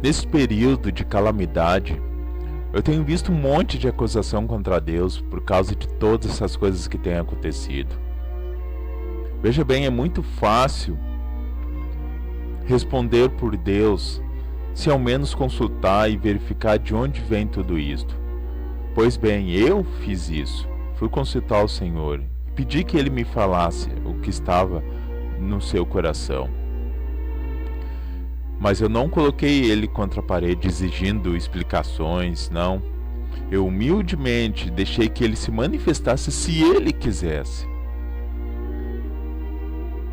Nesse período de calamidade, eu tenho visto um monte de acusação contra Deus por causa de todas essas coisas que têm acontecido. Veja bem, é muito fácil responder por Deus se ao menos consultar e verificar de onde vem tudo isto. Pois bem, eu fiz isso. Fui consultar o Senhor e pedi que Ele me falasse o que estava no seu coração. Mas eu não coloquei Ele contra a parede exigindo explicações, não. Eu humildemente deixei que Ele se manifestasse se Ele quisesse.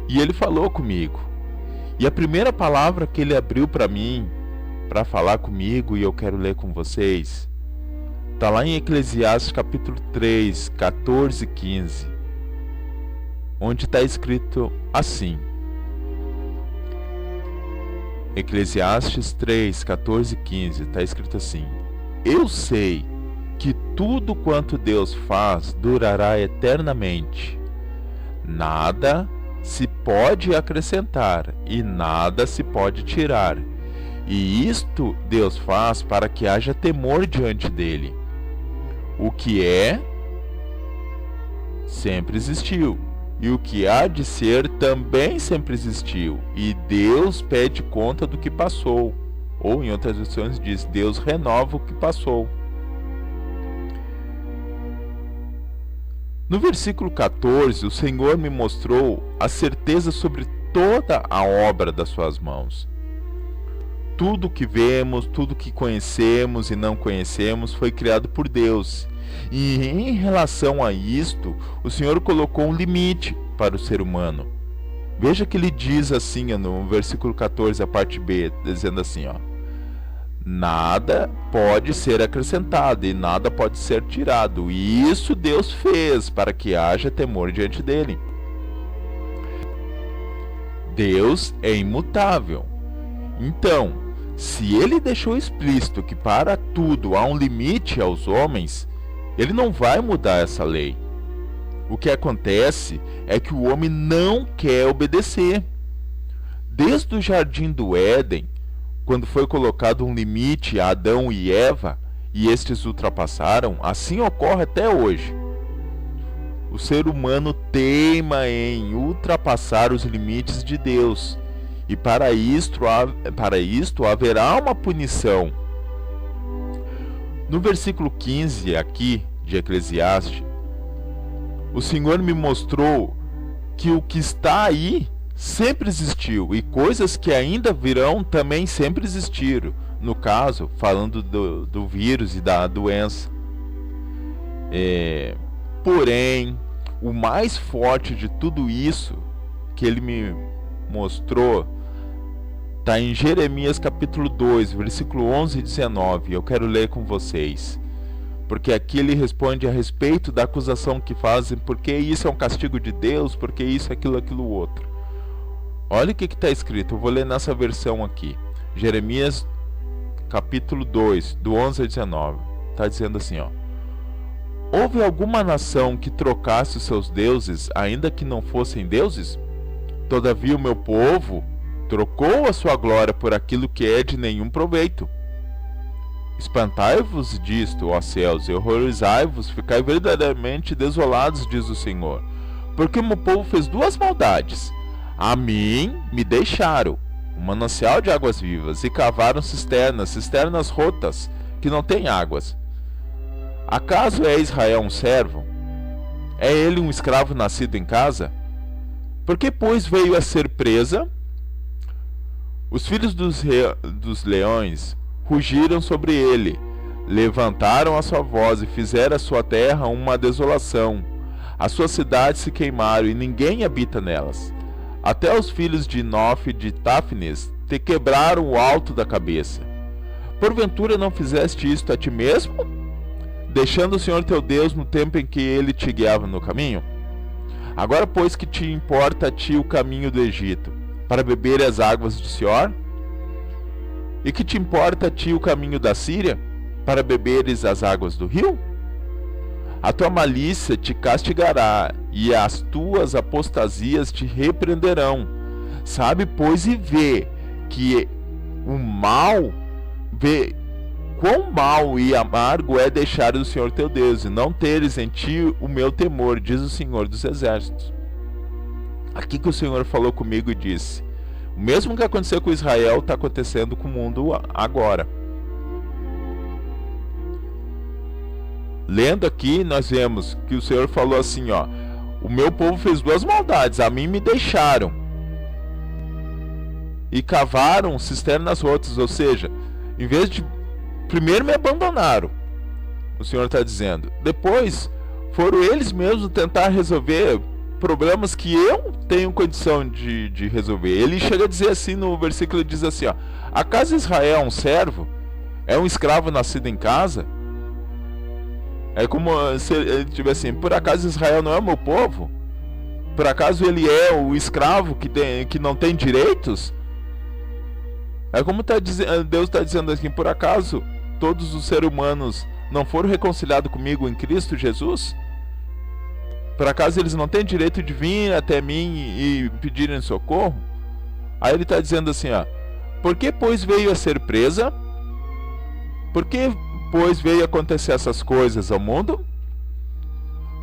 E Ele falou comigo. E a primeira palavra que Ele abriu para mim, para falar comigo, e eu quero ler com vocês, está lá em Eclesiastes capítulo 3, 14 e 15, onde está escrito assim. Eclesiastes 3, 14 e 15, está escrito assim: Eu sei que tudo quanto Deus faz durará eternamente. Nada se pode acrescentar e nada se pode tirar. E isto Deus faz para que haja temor diante dele. O que é, sempre existiu. E o que há de ser também sempre existiu. E Deus pede conta do que passou. Ou em outras versões diz, Deus renova o que passou. No versículo 14, o Senhor me mostrou a certeza sobre toda a obra das suas mãos. Tudo que vemos, tudo que conhecemos e não conhecemos foi criado por Deus. E em relação a isto, o Senhor colocou um limite para o ser humano. Veja que ele diz assim no versículo 14, a parte B, dizendo assim, ó: Nada pode ser acrescentado e nada pode ser tirado. E isso Deus fez para que haja temor diante dele. Deus é imutável. Então, se ele deixou explícito que para tudo há um limite aos homens, ele não vai mudar essa lei. O que acontece é que o homem não quer obedecer. Desde o jardim do Éden, quando foi colocado um limite a Adão e Eva, e estes ultrapassaram, assim ocorre até hoje. O ser humano teima em ultrapassar os limites de Deus, e para isto haverá uma punição. No versículo 15 aqui de Eclesiastes, o Senhor me mostrou que o que está aí sempre existiu, e coisas que ainda virão também sempre existiram. No caso, falando do vírus e da doença. Porém, o mais forte de tudo isso que ele me mostrou está em Jeremias capítulo 2, versículo 11 e 19. Eu quero ler com vocês, porque aqui ele responde a respeito da acusação que fazem, porque isso é um castigo de Deus, porque isso, aquilo outro. Olha o que está escrito, eu vou ler nessa versão aqui. Jeremias capítulo 2, do 11 a 19. Está dizendo assim, ó: Houve alguma nação que trocasse os seus deuses, ainda que não fossem deuses? Todavia o meu povo trocou a sua glória por aquilo que é de nenhum proveito. Espantai-vos disto, ó céus, e horrorizai-vos, ficai verdadeiramente desolados, diz o Senhor. Porque o meu povo fez duas maldades. A mim me deixaram um manancial de águas vivas, e cavaram cisternas rotas, que não têm águas. Acaso é Israel um servo? É ele um escravo nascido em casa? Porque, pois, veio a ser presa? Os filhos dos leões rugiram sobre ele, levantaram a sua voz e fizeram a sua terra uma desolação. As suas cidades se queimaram e ninguém habita nelas. Até os filhos de Nof e de Táfnis te quebraram o alto da cabeça. Porventura não fizeste isto a ti mesmo, deixando o Senhor teu Deus no tempo em que ele te guiava no caminho? Agora, pois, que te importa a ti o caminho do Egito, para beber as águas de Sior? E que te importa a ti o caminho da Síria, para beberes as águas do rio? A tua malícia te castigará, e as tuas apostasias te repreenderão. Sabe, pois, e vê que o mal vê quão mau e amargo é deixar o Senhor teu Deus e não teres em ti o meu temor, diz o Senhor dos Exércitos. Aqui que o Senhor falou comigo e disse: o mesmo que aconteceu com Israel está acontecendo com o mundo agora. Lendo aqui, nós vemos que o Senhor falou assim, ó: o meu povo fez duas maldades, a mim me deixaram e cavaram cisternas rotas, ou seja, em vez de primeiro me abandonaram, o Senhor está dizendo, depois foram eles mesmos tentar resolver problemas que eu tenho condição de resolver. Ele chega a dizer assim no versículo, ele diz assim, ó: acaso Israel é um servo? É um escravo nascido em casa? É como se ele tivesse assim: por acaso Israel não é o meu povo? Por acaso ele é o escravo que não tem direitos? É como Deus está dizendo assim: por acaso todos os seres humanos não foram reconciliados comigo em Cristo Jesus? Por acaso eles não têm direito de vir até mim e pedirem socorro? Aí ele está dizendo assim, ó: por que pois veio a ser presa? Por que pois veio acontecer essas coisas ao mundo?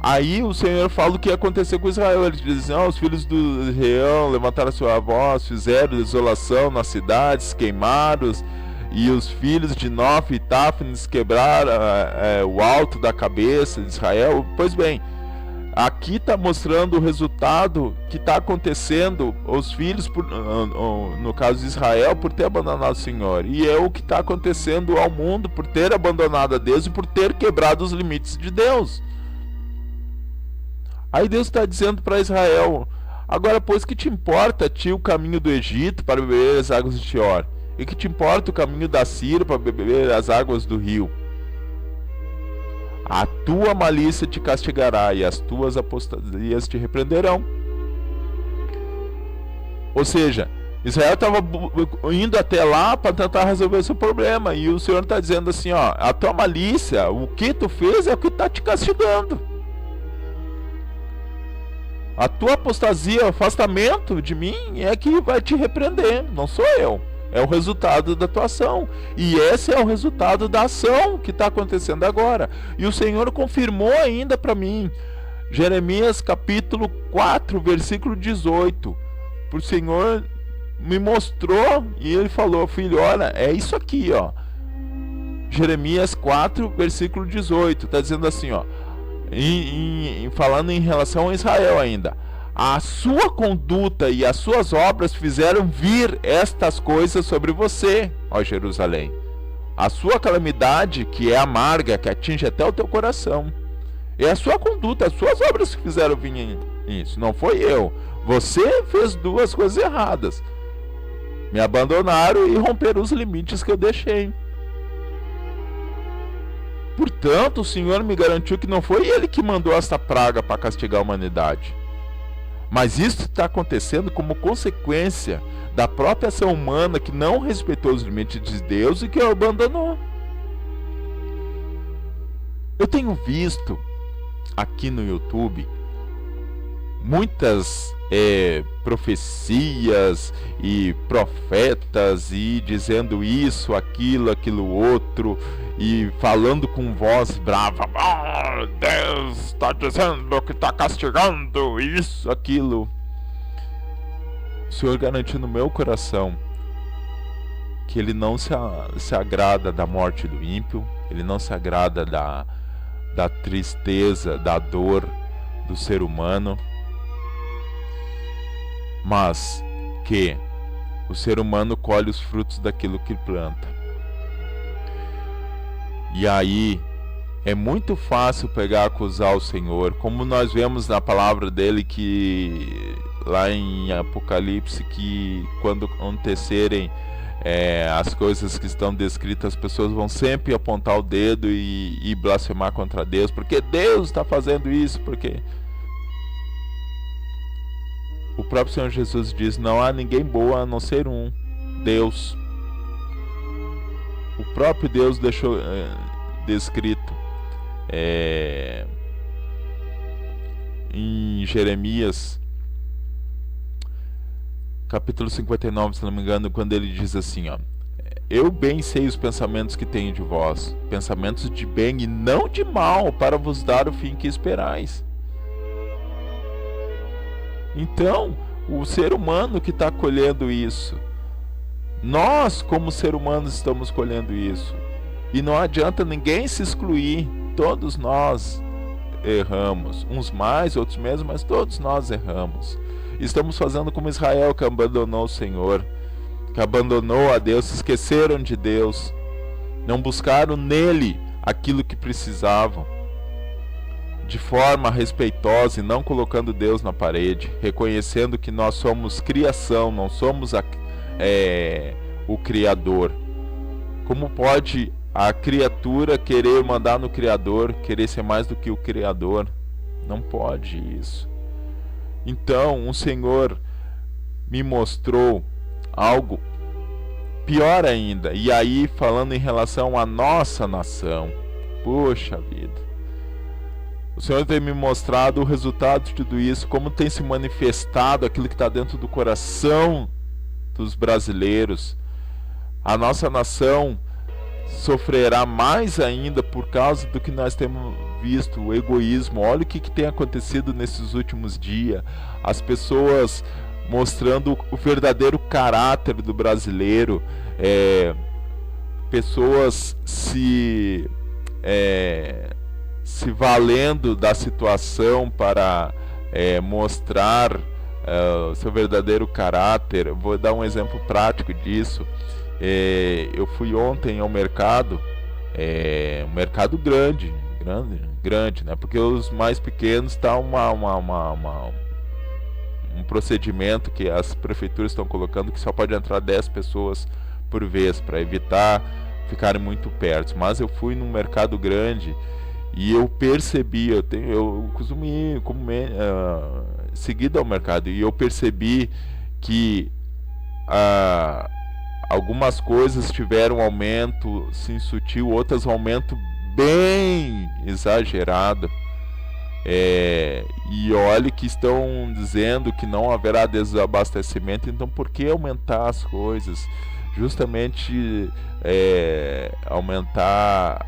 Aí o Senhor fala o que aconteceu com Israel. Ele diz assim: os filhos do Israel levantaram sua voz, fizeram desolação nas cidades, queimaram, e os filhos de Nof e Táfnis quebraram o alto da cabeça de Israel. Pois bem, aqui está mostrando o resultado que está acontecendo os filhos, no caso de Israel, por ter abandonado o Senhor. E é o que está acontecendo ao mundo por ter abandonado a Deus e por ter quebrado os limites de Deus. Aí Deus está dizendo para Israel: agora, pois, que te importa a ti o caminho do Egito para beber as águas de Tior? E que te importa o caminho da Síria para beber as águas do rio? A tua malícia te castigará e as tuas apostasias te repreenderão. Ou seja, Israel estava indo até lá para tentar resolver o seu problema, e o Senhor está dizendo assim, ó: a tua malícia, o que tu fez é o que está te castigando. A tua apostasia, o afastamento de mim é que vai te repreender, não sou eu. É o resultado da tua ação. E esse é o resultado da ação que está acontecendo agora. E o Senhor confirmou ainda para mim, Jeremias capítulo 4, versículo 18. O Senhor me mostrou e ele falou: filho, olha, é isso aqui, ó. Jeremias 4, versículo 18. Está dizendo assim, ó, falando em relação a Israel ainda: a sua conduta e as suas obras fizeram vir estas coisas sobre você, ó Jerusalém. A sua calamidade, que é amarga, que atinge até o teu coração, é a sua conduta, as suas obras que fizeram vir isso. Não foi eu. Você fez duas coisas erradas: me abandonaram e romperam os limites que eu deixei. Portanto, o Senhor me garantiu que não foi Ele que mandou esta praga para castigar a humanidade. Mas isso está acontecendo como consequência da própria ação humana que não respeitou os limites de Deus e que o abandonou. Eu tenho visto aqui no YouTube muitas profecias e profetas e dizendo isso, aquilo outro, e falando com voz brava: Deus está dizendo que está castigando isso, aquilo. O Senhor garantiu no meu coração que Ele não se agrada da morte do ímpio, Ele não se agrada da tristeza, da dor do ser humano, mas que o ser humano colhe os frutos daquilo que planta. E aí é muito fácil pegar e acusar o Senhor, como nós vemos na palavra dele, que lá em Apocalipse, que quando acontecerem as coisas que estão descritas, as pessoas vão sempre apontar o dedo e blasfemar contra Deus, porque Deus está fazendo isso, porque o próprio Senhor Jesus diz: não há ninguém bom a não ser um, Deus. O próprio Deus deixou descrito em Jeremias capítulo 59, se não me engano, quando ele diz assim, ó: Eu bem sei os pensamentos que tenho de vós, pensamentos de bem e não de mal, para vos dar o fim que esperais. Então, o ser humano que está colhendo isso, nós como ser humanos estamos colhendo isso. E não adianta ninguém se excluir, todos nós erramos, uns mais, outros menos, mas todos nós erramos. Estamos fazendo como Israel, que abandonou o Senhor, que abandonou a Deus, se esqueceram de Deus, não buscaram nele aquilo que precisavam, de forma respeitosa e não colocando Deus na parede, reconhecendo que nós somos criação, não somos o Criador. Como pode a criatura querer mandar no Criador, querer ser mais do que o Criador? Não pode isso. Então o Senhor me mostrou algo pior ainda, e aí falando em relação à nossa nação. Poxa vida, o Senhor tem me mostrado o resultado de tudo isso, como tem se manifestado aquilo que está dentro do coração dos brasileiros. A nossa nação sofrerá mais ainda por causa do que nós temos visto, o egoísmo. Olha o que tem acontecido nesses últimos dias, as pessoas mostrando o verdadeiro caráter do brasileiro, pessoas se valendo da situação para mostrar o seu verdadeiro caráter. Vou dar um exemplo prático disso. Eu fui ontem ao mercado, um mercado grande, né? Porque os mais pequenos está um procedimento que as prefeituras estão colocando, que só pode entrar 10 pessoas por vez, para evitar ficarem muito perto. Mas eu fui num mercado grande e eu percebi, eu costumo ir seguido ao mercado, e eu percebi que algumas coisas tiveram um aumento sim sutil, outras um aumento bem exagerado. E olhe que estão dizendo que não haverá desabastecimento, então por que aumentar as coisas? Justamente aumentar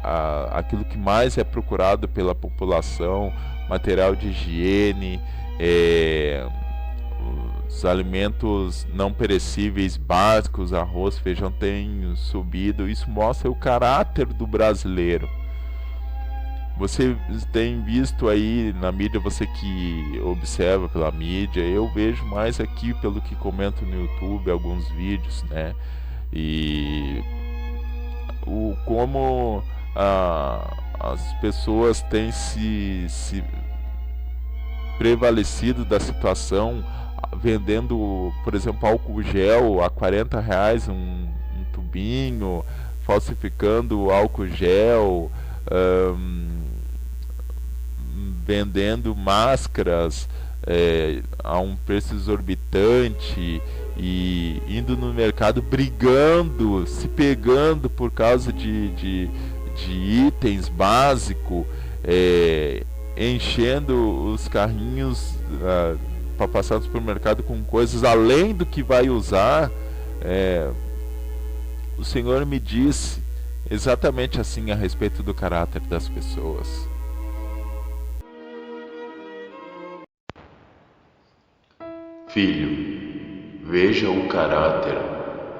aquilo que mais é procurado pela população, material de higiene, os alimentos não perecíveis básicos, arroz, feijão, tem subido. Isso mostra o caráter do brasileiro. Você tem visto aí na mídia, você que observa pela mídia, eu vejo mais aqui pelo que comento no YouTube, alguns vídeos, né? E como as pessoas têm se prevalecido da situação, vendendo, por exemplo, álcool gel a R$40 um tubinho, falsificando álcool gel, vendendo máscaras a um preço exorbitante, e indo no mercado brigando, se pegando por causa de itens básicos, enchendo os carrinhos para passar no supermercado com coisas além do que vai usar. O Senhor me disse exatamente assim a respeito do caráter das pessoas. Filho, veja o caráter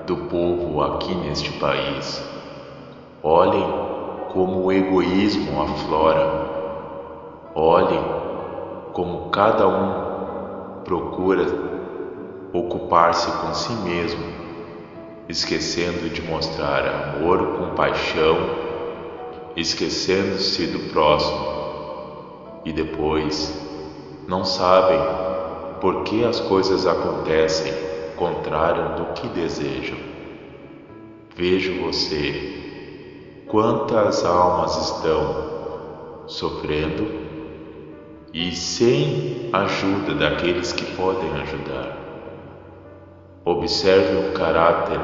do povo aqui neste país. Olhem como o egoísmo aflora. Olhem como cada um procura ocupar-se com si mesmo, esquecendo de mostrar amor, compaixão, esquecendo-se do próximo. E depois não sabem por que as coisas acontecem contrário do que desejam. Vejo você, quantas almas estão sofrendo e sem ajuda daqueles que podem ajudar. Observe o caráter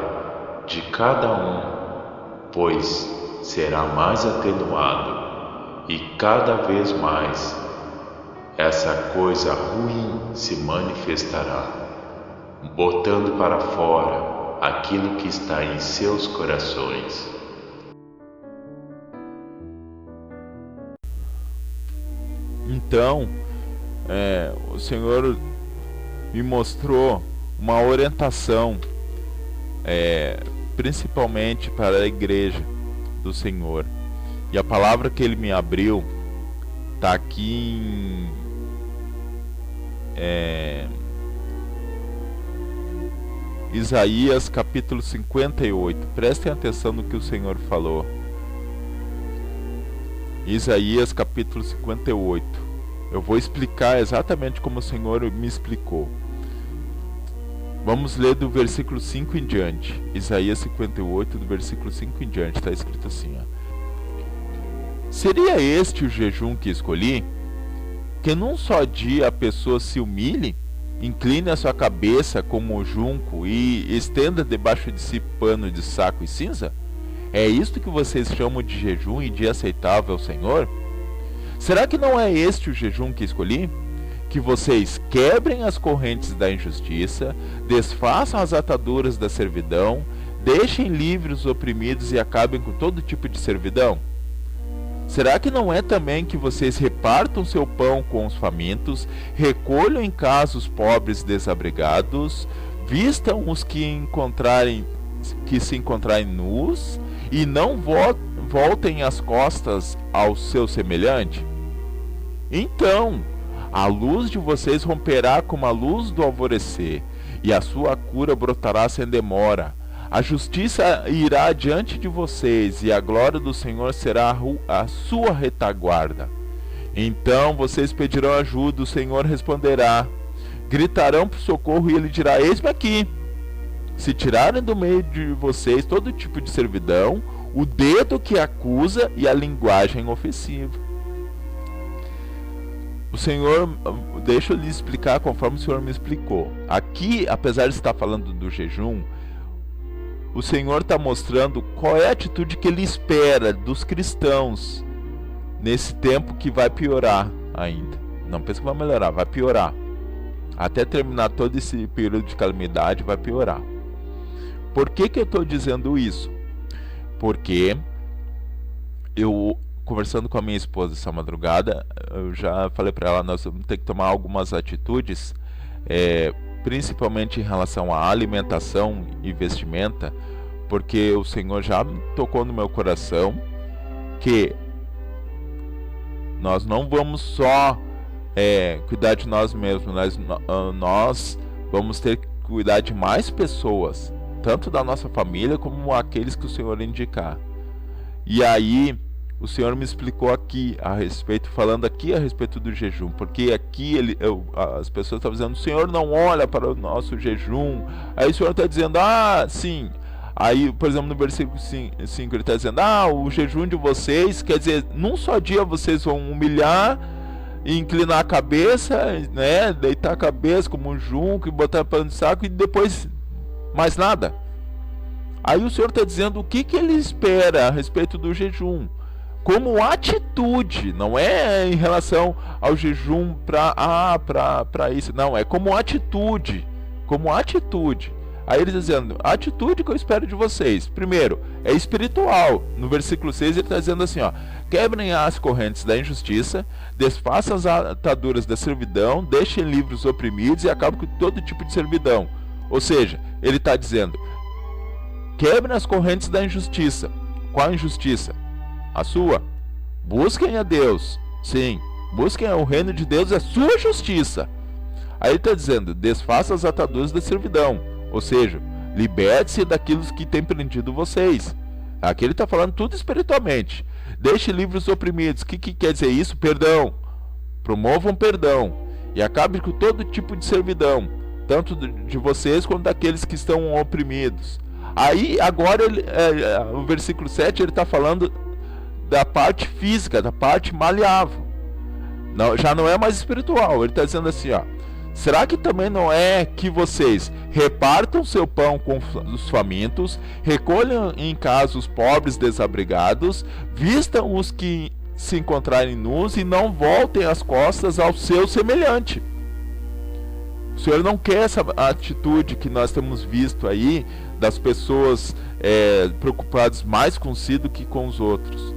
de cada um, pois será mais atenuado, e cada vez mais essa coisa ruim se manifestará, botando para fora aquilo que está em seus corações. Então, o Senhor me mostrou uma orientação, principalmente para a igreja do Senhor. E a palavra que Ele me abriu está aqui em Isaías capítulo 58. Prestem atenção no que o Senhor falou. Isaías capítulo 58. Eu vou explicar exatamente como o Senhor me explicou. Vamos ler do versículo 5 em diante. Isaías 58, do versículo 5 em diante. Está escrito assim, ó. Seria este o jejum que escolhi? Que num só dia a pessoa se humilhe, incline a sua cabeça como o junco e estenda debaixo de si pano de saco e cinza? É isto que vocês chamam de jejum e dia aceitável ao Senhor? Será que não é este o jejum que escolhi? Que vocês quebrem as correntes da injustiça, desfaçam as ataduras da servidão, deixem livres os oprimidos e acabem com todo tipo de servidão? Será que não é também que vocês repartam seu pão com os famintos, recolham em casa os pobres desabrigados, vistam os que se encontrarem nus e não voltem as costas ao seu semelhante? Então, a luz de vocês romperá como a luz do alvorecer, e a sua cura brotará sem demora. A justiça irá diante de vocês, e a glória do Senhor será a sua retaguarda. Então vocês pedirão ajuda, o Senhor responderá. Gritarão por socorro, e Ele dirá: eis-me aqui. Se tirarem do meio de vocês todo tipo de servidão, o dedo que acusa e a linguagem ofensiva. O Senhor, deixa eu lhe explicar conforme o Senhor me explicou. Aqui, apesar de estar falando do jejum, o Senhor está mostrando qual é a atitude que Ele espera dos cristãos nesse tempo que vai piorar ainda. Não pensa que vai melhorar, vai piorar. Até terminar todo esse período de calamidade, vai piorar. Por que eu estou dizendo isso? Porque eu, conversando com a minha esposa essa madrugada, eu já falei para ela, nós vamos ter que tomar algumas atitudes, principalmente em relação à alimentação e vestimenta, porque o Senhor já tocou no meu coração que nós não vamos só cuidar de nós mesmos, nós vamos ter que cuidar de mais pessoas, tanto da nossa família como aqueles que o Senhor indicar. E aí o Senhor me explicou aqui a respeito, falando aqui a respeito do jejum, porque aqui as pessoas estavam dizendo: o Senhor não olha para o nosso jejum. Aí o Senhor está dizendo: sim. Aí, por exemplo, no versículo 5 ele está dizendo: o jejum de vocês, quer dizer, num só dia vocês vão humilhar, inclinar a cabeça, né, deitar a cabeça como um junco e botar pano de saco, e depois mais nada. Aí o Senhor está dizendo o que Ele espera a respeito do jejum, como atitude, não é em relação ao jejum para isso, não, é como atitude, Aí ele está dizendo, a atitude que eu espero de vocês, primeiro, é espiritual. No versículo 6 ele está dizendo assim, quebrem as correntes da injustiça, desfaçam as ataduras da servidão, deixem livres os oprimidos e acabem com todo tipo de servidão. Ou seja, ele está dizendo, quebrem as correntes da injustiça. Qual injustiça? A sua. Busquem a Deus. Sim, busquem o reino de Deus e a sua justiça. Aí ele está dizendo, desfaça as ataduras da servidão. Ou seja, liberte-se daquilo que tem prendido vocês. Aqui ele está falando tudo espiritualmente. Deixe livres os oprimidos. O que quer dizer isso? Perdão. Promovam perdão. E acabe com todo tipo de servidão, tanto de vocês quanto daqueles que estão oprimidos. Aí agora o versículo 7 ele está falando da parte física, da parte maleável. Não, já não é mais espiritual. Ele está dizendo assim, será que também não é que vocês repartam seu pão com os famintos, recolham em casa os pobres desabrigados, vistam os que se encontrarem nus e não voltem as costas ao seu semelhante? Senhor não quer essa atitude que nós temos visto aí, das pessoas preocupadas mais consigo que com os outros.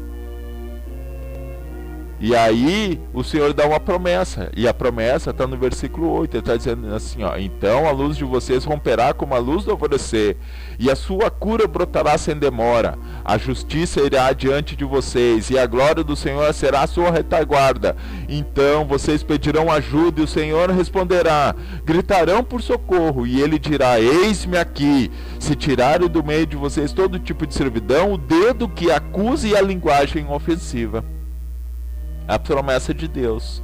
E aí o Senhor dá uma promessa, e a promessa está no versículo 8, ele está dizendo assim, ó: então a luz de vocês romperá como a luz do alvorecer, e a sua cura brotará sem demora, a justiça irá diante de vocês, e a glória do Senhor será a sua retaguarda. Então vocês pedirão ajuda, e o Senhor responderá, gritarão por socorro, e ele dirá, eis-me aqui. Se tirarem do meio de vocês todo tipo de servidão, o dedo que acuse e a linguagem ofensiva. A promessa de Deus.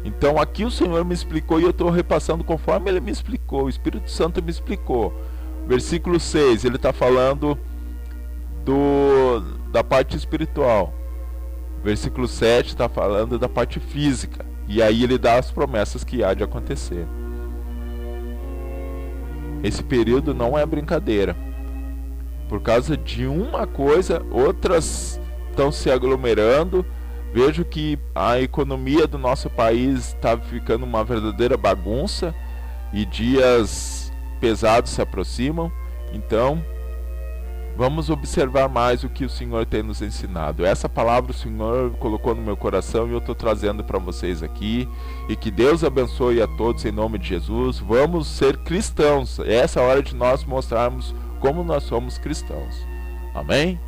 Então aqui o Senhor me explicou, e eu estou repassando conforme Ele me explicou, o Espírito Santo me explicou. Versículo 6, ele está falando da parte espiritual. Versículo 7 está falando da parte física. E aí ele dá as promessas que há de acontecer. Esse período não é brincadeira. Por causa de uma coisa, outras estão se aglomerando. Vejo que a economia do nosso país está ficando uma verdadeira bagunça e dias pesados se aproximam. Então, vamos observar mais o que o Senhor tem nos ensinado. Essa palavra o Senhor colocou no meu coração e eu estou trazendo para vocês aqui. E que Deus abençoe a todos em nome de Jesus. Vamos ser cristãos. Essa é a hora de nós mostrarmos como nós somos cristãos. Amém?